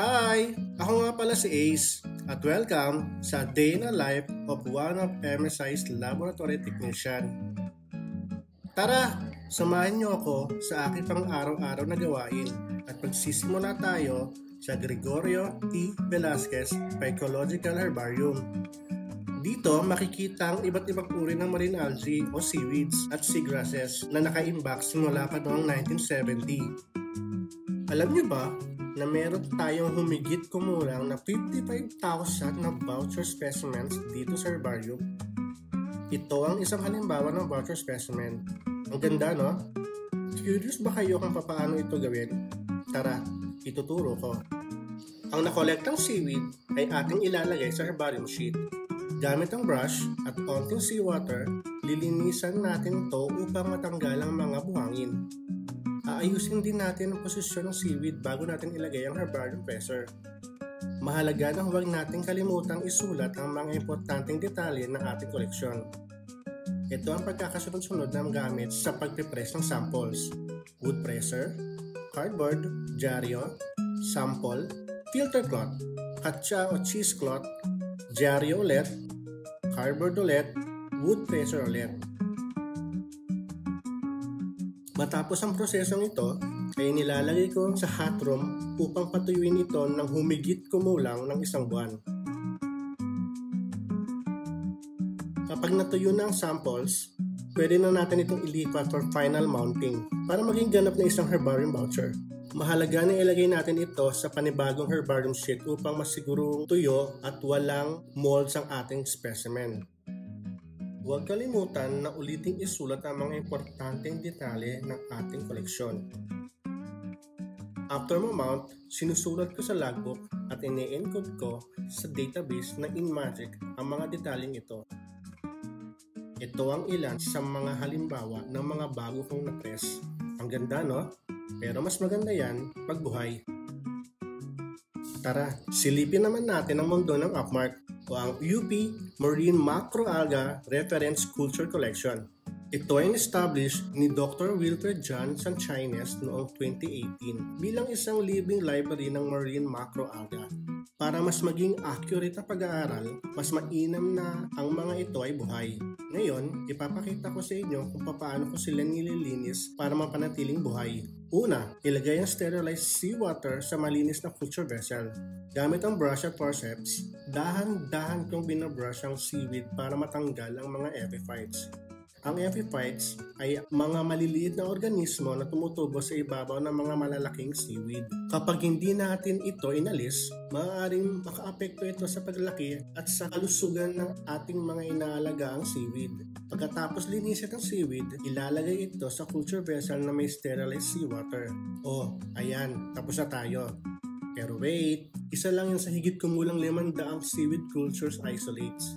Hi! Ako nga pala si Ace at welcome sa Day in the Life of one of MSI's laboratory technician. Tara, samahan niyo ako sa aking pang-araw-araw na gawain at magsisimula tayo sa Gregorio T. Velasquez Phycological Herbarium. Dito makikita ang iba't ibang uri ng marine algae o seaweeds at seagrasses na naka-imbak simula pa noong 1970. Alam niyo ba na meron tayong humigit kumulang na 55,000 na voucher specimens dito sa herbarium? Ito ang isang halimbawa ng voucher specimen. Ang ganda, no? Curious ba kayo kung paano ito gawin? Tara, ituturo ko. Ang nakolektang seaweed ay ating ilalagay sa herbarium sheet. Gamit ang brush at onting seawater, lilinisan natin ito upang matanggal ang mga buhangin. Aayusin din natin ang posisyon ng seaweed bago natin ilagay ang herbarium pressure. Mahalaga na huwag natin kalimutang isulat ang mga importanteng detalye ng ating koleksyon. Ito ang pagkakasunod-sunod ng gamit sa pagpipress ng samples: wood presser, cardboard, dyaryo, sample, filter cloth, katsa o cheesecloth, dyaryo ulit, cardboard ulit, wood presser ulit. Matapos ang prosesong ito, ay nilalagay ko sa hot room upang patuyuin ito ng humigit kumulang ng 1 buwan. Kapag natuyo na ang samples, pwede na natin itong ilipat for final mounting para maging ganap na isang herbarium voucher. Mahalaga na ilagay natin ito sa panibagong herbarium sheet upang masigurong tuyo at walang molds ang ating specimen. Huwag kalimutan na uliting isulat ang mga importanteng detalye ng ating koleksyon. After ma-mount, sinusulat ko sa logbook at ine-encode ko sa database na InMagic ang mga detalyeng ito. Ito ang ilan sa mga halimbawa ng mga bago kong na-press. Ang ganda, no? Pero mas maganda yan pagbuhay. Tara, silipin naman natin ang mundo ng Upmark o ang UP Marine Macroalga Reference Culture Collection. Ito ay established ni Dr. Wilfred John Sanchines noong 2018 bilang isang living library ng marine macroalga. Para mas maging accurate ang pag-aaral, mas mainam na ang mga ito ay buhay. Ngayon, ipapakita ko sa inyo kung paano ko sila nililinis para mapanatiling buhay. Una, ilagay ang sterilized seawater sa malinis na culture vessel. Gamit ang brush at forceps, dahan-dahan kong binabrush ang seaweed para matanggal ang mga epiphytes. Ang epiphytes ay mga maliliit na organismo na tumutubo sa ibabaw ng mga malalaking seaweed. Kapag hindi natin ito inalis, maaaring makaapekto ito sa paglaki at sa kalusugan ng ating mga inaalagaang seaweed. Pagkatapos linisin ang seaweed, ilalagay ito sa culture vessel na may sterilized seawater. Oh, ayan, tapos na tayo. Pero wait, isa lang yan sa higit kumulang 500 seaweed cultures isolates.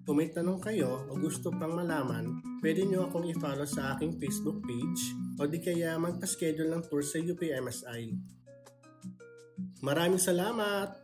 Kung may tanong kayo o gusto pang malaman, pwede nyo akong i-follow sa aking Facebook page o di kaya magpa-schedule ng tour sa UPMSI. Maraming salamat!